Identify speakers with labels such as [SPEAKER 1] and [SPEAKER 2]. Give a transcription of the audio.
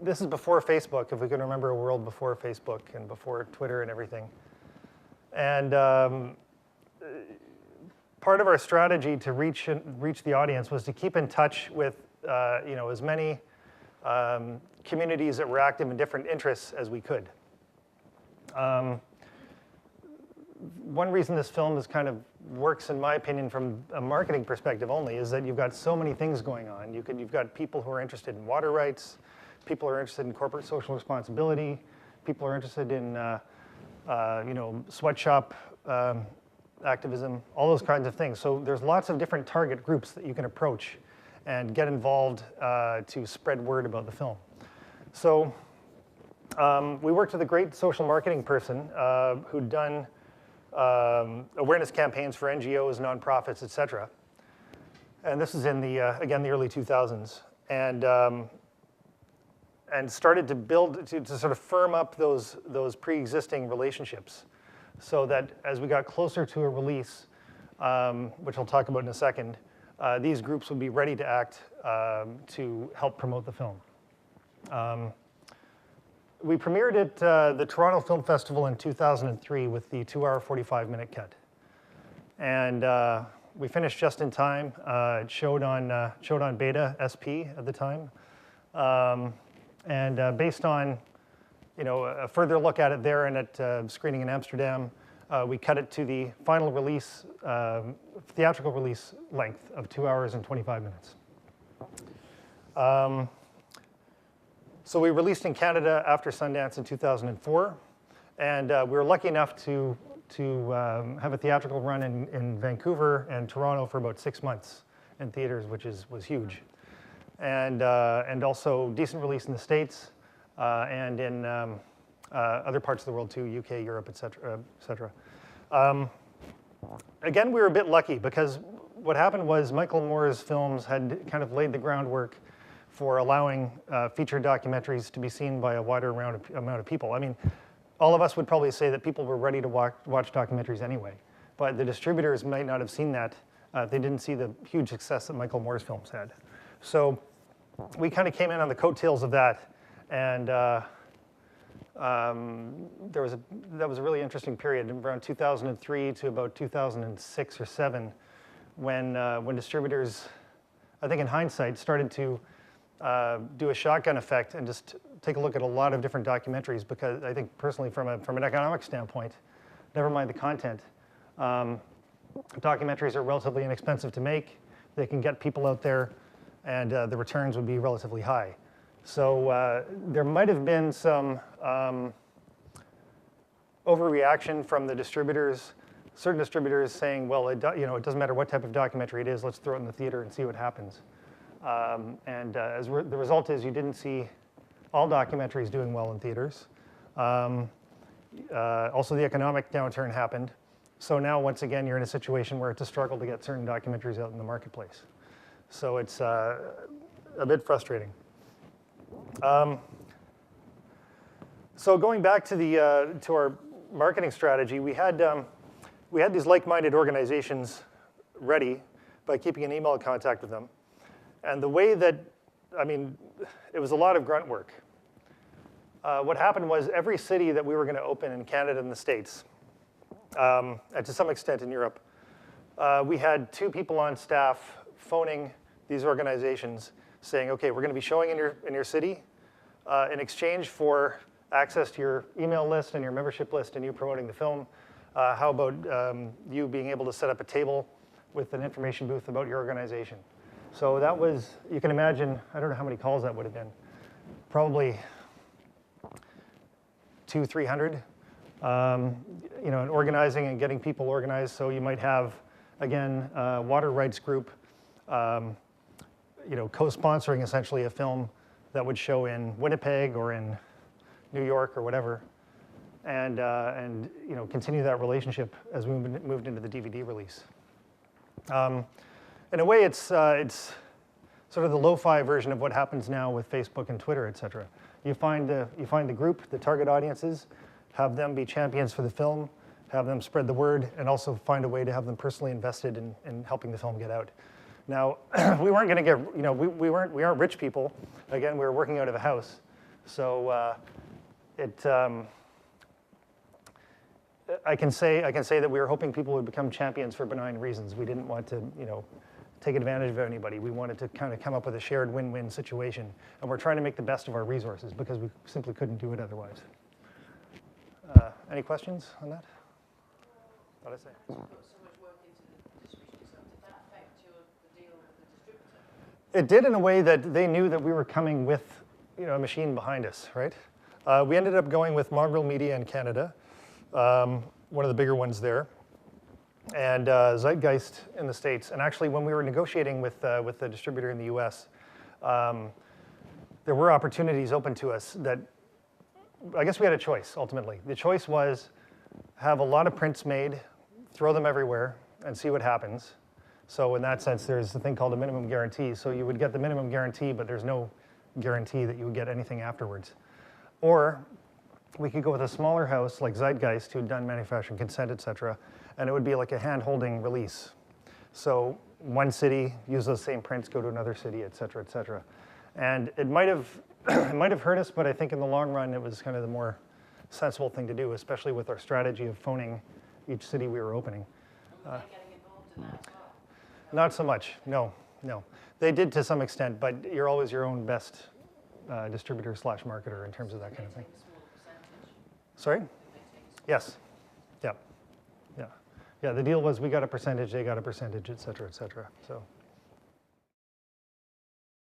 [SPEAKER 1] this is before Facebook, if we can remember a world before Facebook and before Twitter and everything. And part of our strategy to reach the audience was to keep in touch with as many communities that were active in different interests as we could. One reason this film works, in my opinion, from a marketing perspective only, is that you've got so many things going on. You've got people who are interested in water rights, people who are interested in corporate social responsibility, people who are interested in sweatshop activism, all those kinds of things. So there's lots of different target groups that you can approach and get involved to spread word about the film. So we worked with a great social marketing person who'd done awareness campaigns for NGOs, nonprofits, et cetera. And this is in the early 2000s. And started to build, to sort of firm up those pre-existing relationships so that as we got closer to a release, which I'll talk about in a second, these groups would be ready to act to help promote the film. We premiered at the Toronto Film Festival in 2003 with the 2-hour, 45-minute cut. And we finished just in time. It showed on Beta SP at the time. And based on a further look at it there and at screening in Amsterdam, we cut it to the final release, theatrical release length of 2 hours and 25 minutes. So we released in Canada after Sundance in 2004, and we were lucky enough to have a theatrical run in Vancouver and Toronto for about 6 months in theaters, which was huge. And also decent release in the States and in other parts of the world too, UK, Europe, et cetera. Again, we were a bit lucky because what happened was Michael Moore's films had kind of laid the groundwork for allowing feature documentaries to be seen by a wider amount of people. I mean, all of us would probably say that people were ready to watch documentaries anyway, but the distributors might not have seen that. They didn't see the huge success that Michael Moore's films had. So we kind of came in on the coattails of that, and that was a really interesting period, around 2003 to about 2006 or 7, when distributors, I think in hindsight, started to do a shotgun effect and just take a look at a lot of different documentaries, because I think personally from an economic standpoint, never mind the content, documentaries are relatively inexpensive to make. They can get people out there, and the returns would be relatively high. So there might have been some overreaction from the distributors, certain distributors saying, well, it doesn't matter what type of documentary it is, let's throw it in the theater and see what happens. The result is you didn't see all documentaries doing well in theaters. Also, the economic downturn happened. So now, once again, you're in a situation where it's a struggle to get certain documentaries out in the marketplace. So it's a bit frustrating. So going back to our marketing strategy, we had these like-minded organizations ready by keeping an email contact with them. And the way that, it was a lot of grunt work. What happened was every city that we were going to open in Canada and the States, and to some extent in Europe, we had 2 people on staff phoning these organizations saying, okay, we're going to be showing in your city. In exchange for access to your email list and your membership list and you promoting the film, how about you being able to set up a table with an information booth about your organization? So that was, you can imagine, I don't know how many calls that would have been, probably 200-300. And organizing and getting people organized. So you might have, again, a water rights group, co-sponsoring essentially a film that would show in Winnipeg or in New York or whatever, and continue that relationship as we moved into the DVD release. In a way, it's sort of the lo-fi version of what happens now with Facebook and Twitter, et cetera. You find the group, the target audiences, have them be champions for the film, have them spread the word, and also find a way to have them personally invested in helping the film get out. Now, we weren't going to get, we aren't rich people. Again, we were working out of a house. So I can say that we were hoping people would become champions for benign reasons. We didn't want to, take advantage of anybody. We wanted to kind of come up with a shared win-win situation, and we're trying to make the best of our resources because we simply couldn't do it otherwise. Any questions on that? What did I say?
[SPEAKER 2] You put so much work into the distribution, so did that affect the deal with the distributor?
[SPEAKER 1] It did in a way that they knew that we were coming with, a machine behind us, right? We ended up going with Mongrel Media in Canada, one of the bigger ones there, and Zeitgeist in the States. And actually, when we were negotiating with the distributor in the US, there were opportunities open to us that, I guess we had a choice, ultimately. The choice was have a lot of prints made, throw them everywhere, and see what happens. So in that sense, there's a thing called a minimum guarantee. So you would get the minimum guarantee, but there's no guarantee that you would get anything afterwards. Or we could go with a smaller house like Zeitgeist, who'd done manufacturing consent, et cetera, and it would be like a hand-holding release. So one city, use those same prints, go to another city, et cetera, et cetera. And it might have hurt us, but I think in the long run, it was kind of the more sensible thing to do, especially with our strategy of phoning each city we were opening.
[SPEAKER 2] Were they getting involved in that as well?
[SPEAKER 1] Not so much, no. They did to some extent, but you're always your own best distributor / marketer in terms of that kind of thing.
[SPEAKER 2] Take a small percentage.
[SPEAKER 1] Sorry?
[SPEAKER 2] Did they take a small
[SPEAKER 1] Yes. Yeah. The deal was we got a percentage, they got a percentage, et cetera, et cetera. So.